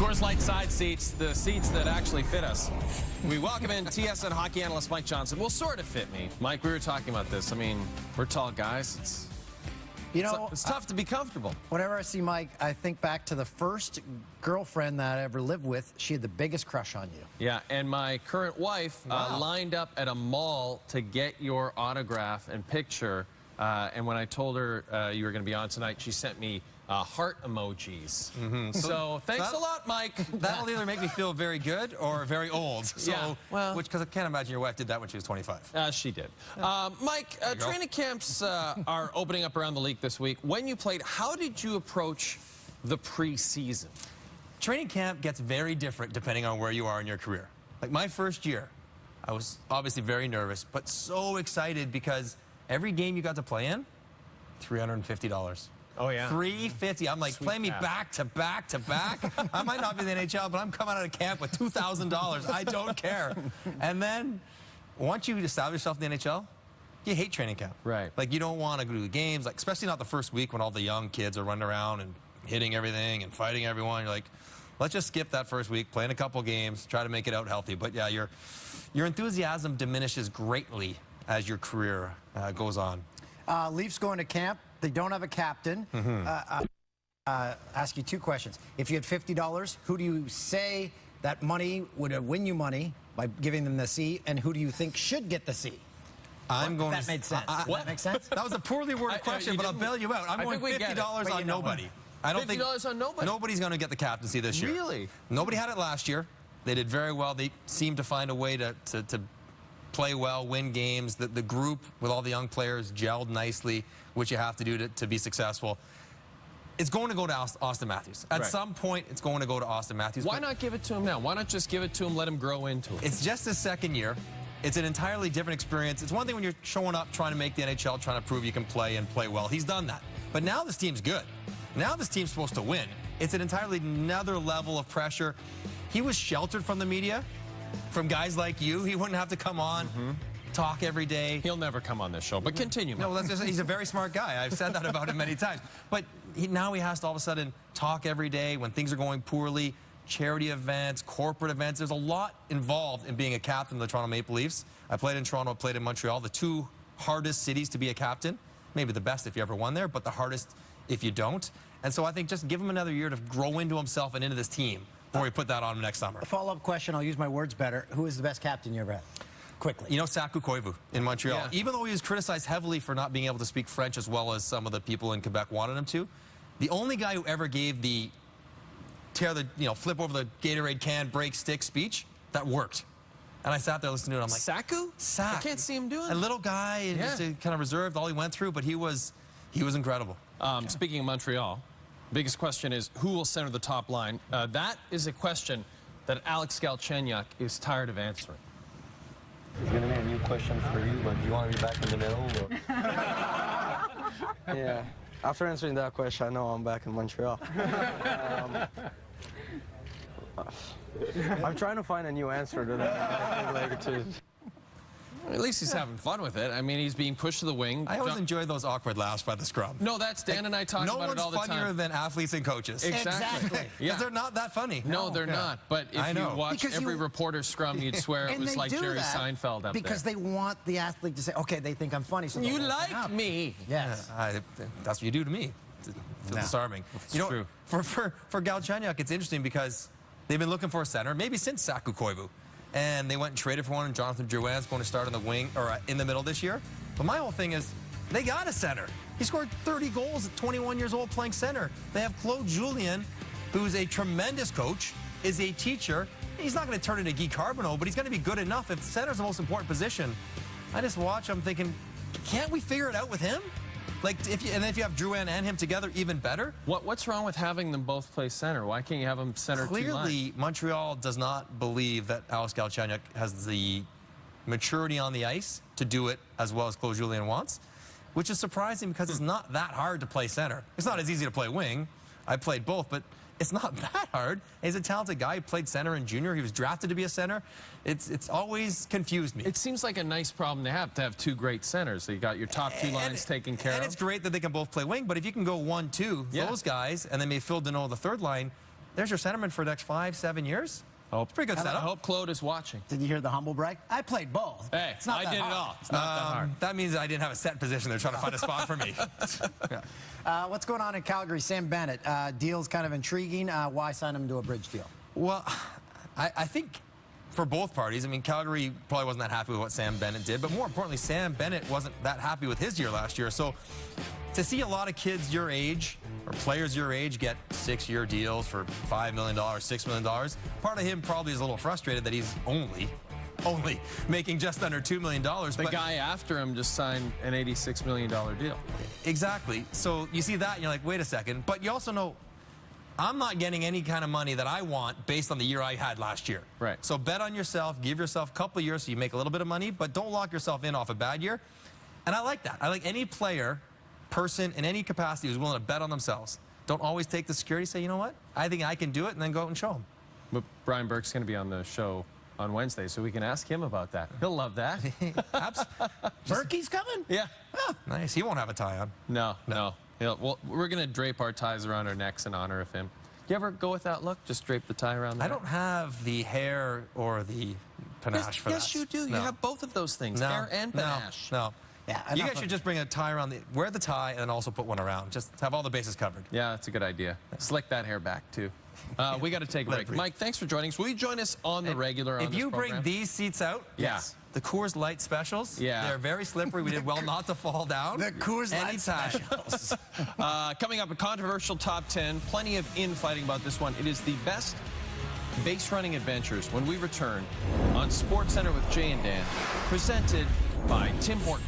Coors Light side seats, the seats that actually fit us. We welcome in TSN hockey analyst Mike Johnson. Will sort of fit me. Mike, we were talking about this. I mean, we're tall guys. It's tough to be comfortable. Whenever I see Mike, I think back to the first girlfriend that I ever lived with. She had the biggest crush on you. Yeah, and my current wife lined up at a mall to get your autograph and picture. And when I told her you were going to be on tonight, she sent me heart emojis. So thanks a lot, Mike. That'll either make me feel very good or very old. So, Yeah, well, because I can't imagine your wife did that when she was 25. She did. Mike, training camps are opening up around the league this week. When you played, how did you approach the preseason? Training camp gets very different depending on where you are in your career. Like my first year, I was obviously very nervous, but so excited because every game you got to play in, $350. Oh, yeah. $350. I'm like, Sweet play me cap. back to back to back. I might not be in the NHL, but I'm coming out of camp with $2,000. I don't care. And then once you establish yourself in the NHL, you hate training camp. Right. Like you don't want to go to the games, like especially not the first week when all the young kids are running around and hitting everything and fighting everyone. You're like, let's just skip that first week, play in a couple games, try to make it out healthy. But yeah, your enthusiasm diminishes greatly as your career goes on. Leafs going to camp. They don't have a captain. Ask you two questions. If you had $50, who do you say that money would win you money by giving them the C, and who do you think should get the C? I'm going That made sense. Does that make sense? That was a poorly worded question, but I'll bail you out. I'm going $50 on nobody. I don't think $50 on nobody? Nobody's going to get the captaincy this year. Really? Nobody had it last year. They did very well. They seemed to find a way to play well, win games. The group with all the young players gelled nicely, which you have to do to be successful. It's going to go to Austin Matthews. At some point, it's going to go to Austin Matthews. Why not give it to him now? Why not just give it to him, let him grow into it? It's just his second year. It's an entirely different experience. It's one thing when you're showing up, trying to make the NHL, trying to prove you can play and play well. He's done that. But now this team's good. Now this team's supposed to win. It's an entirely another level of pressure. He was sheltered from the media, from guys like you. He wouldn't have to come on, talk every day. He'll never come on this show, but continue. No, that's just, he's a very smart guy. I've said that about him many times. But now he has to all of a sudden talk every day when things are going poorly, charity events, corporate events. There's a lot involved in being a captain of the Toronto Maple Leafs. I played in Toronto, I played in Montreal, the two hardest cities to be a captain. Maybe the best if you ever won there, but the hardest if you don't. And so I think just give him another year to grow into himself and into this team before we put that on him next summer. A follow-up question, I'll use my words better. Who is the best captain you ever had? Quickly. You know, Saku Koivu in Montreal. Yeah. Even though he was criticized heavily for not being able to speak French as well as some of the people in Quebec wanted him to, the only guy who ever gave the flip over the Gatorade can, break stick speech, that worked. And I sat there listening to it. I'm like, Saku? Saku. I can't see him doing it. A little guy, and just kind of reserved, all he went through, but he was incredible. Speaking of Montreal, biggest question is who will center the top line? That is a question that Alex Galchenyuk is tired of answering. It's going to be a new question for you, but do you want to be back in the middle? Or? Yeah. After answering that question, I know I'm back in Montreal. I'm trying to find a new answer to that. At least he's having fun with it. I mean, he's being pushed to the wing. I always enjoy those awkward laughs by the scrum. No, that's Dan and I talk about it all the time. No one's funnier than athletes and coaches. Exactly. Because they're not that funny. No, they're not. But if you watch every reporter scrum, you'd swear it was like Jerry Seinfeld up there. Because they want the athlete to say, okay, they think I'm funny. So you like me. Yes. That's what you do to me. It's disarming. True. For Galchenyuk, it's interesting because they've been looking for a center, maybe since Saku Koivu. And they went and traded for one, and Jonathan Drouin's going to start on the wing or in the middle this year. But my whole thing is, they got a center. He scored 30 goals at 21 years old playing center. They have Claude Julien, who's a tremendous coach, is a teacher. He's not going to turn into Guy Carbonneau, but he's going to be good enough. If center's the most important position, I just watch, I'm thinking, can't we figure it out with him? Like, if you have Drouin and him together, even better. What's wrong with having them both play center? Why can't you have them center two lines? Clearly, Montreal does not believe that Alex Galchenyuk has the maturity on the ice to do it as well as Claude Julien wants, which is surprising because it's not that hard to play center. It's not as easy to play wing. I played both, but it's not that hard. He's a talented guy. He played center in junior. He was drafted to be a center. It's always confused me. It seems like a nice problem to have two great centers. So you got your top two lines taken care of. And it's great that they can both play wing, but if you can go 1-2, those guys, and then maybe Phil Deneau the third line, there's your centerman for the next 5-7 years. Oh, It's a pretty good I setup. hope Claude is watching. Did you hear the humble brag? I played both. Hey, it's not I that did hard. it all. It's not that hard. That means I didn't have a set position. They're trying to find a spot for me. Yeah. What's going on in Calgary? Sam Bennett, deal's kind of intriguing. Why sign him to a bridge deal? Well, I think for both parties, I mean, Calgary probably wasn't that happy with what Sam Bennett did, but more importantly, Sam Bennett wasn't that happy with his year last year. So to see a lot of kids your age or players your age get 6-year deals for $5 million, $6 million, part of him probably is a little frustrated that he's only making just under $2 million. The guy after him just signed an $86 million deal. Exactly. So you see that and you're like, wait a second. But you also know I'm not getting any kind of money that I want based on the year I had last year. Right. So bet on yourself, give yourself a couple of years so you make a little bit of money, but don't lock yourself in off a bad year. And I like that. I like any player, person in any capacity who's willing to bet on themselves. Don't always take the security, say, you know what? I think I can do it, and then go out and show them. But Brian Burke's going to be on the show on Wednesday, so we can ask him about that. He'll love that. Berkey's coming? Yeah. Nice. He won't have a tie on. No. Well, we're going to drape our ties around our necks in honor of him. You ever go with that look? Just drape the tie around the I neck? don't have the hair or the panache for that. Yes, you do. You No. have both of those things, No, hair and panache. No. Yeah, You enough guys should of- just bring a tie around wear the tie and then also put one around. Just have all the bases covered. Yeah, that's a good idea. Slick that hair back, too. We got to take a Let break. it breathe. Mike, thanks for joining us. Will you join us on the regular on If this you program? bring these seats out, Yeah. the Coors Light specials, Yeah. they're very slippery. We did well not to fall down. The Coors Light Anytime. specials. Coming up, a controversial top 10. Plenty of infighting about this one. It is the best base running adventures when we return on SportsCenter with Jay and Dan, presented by Tim Hortons.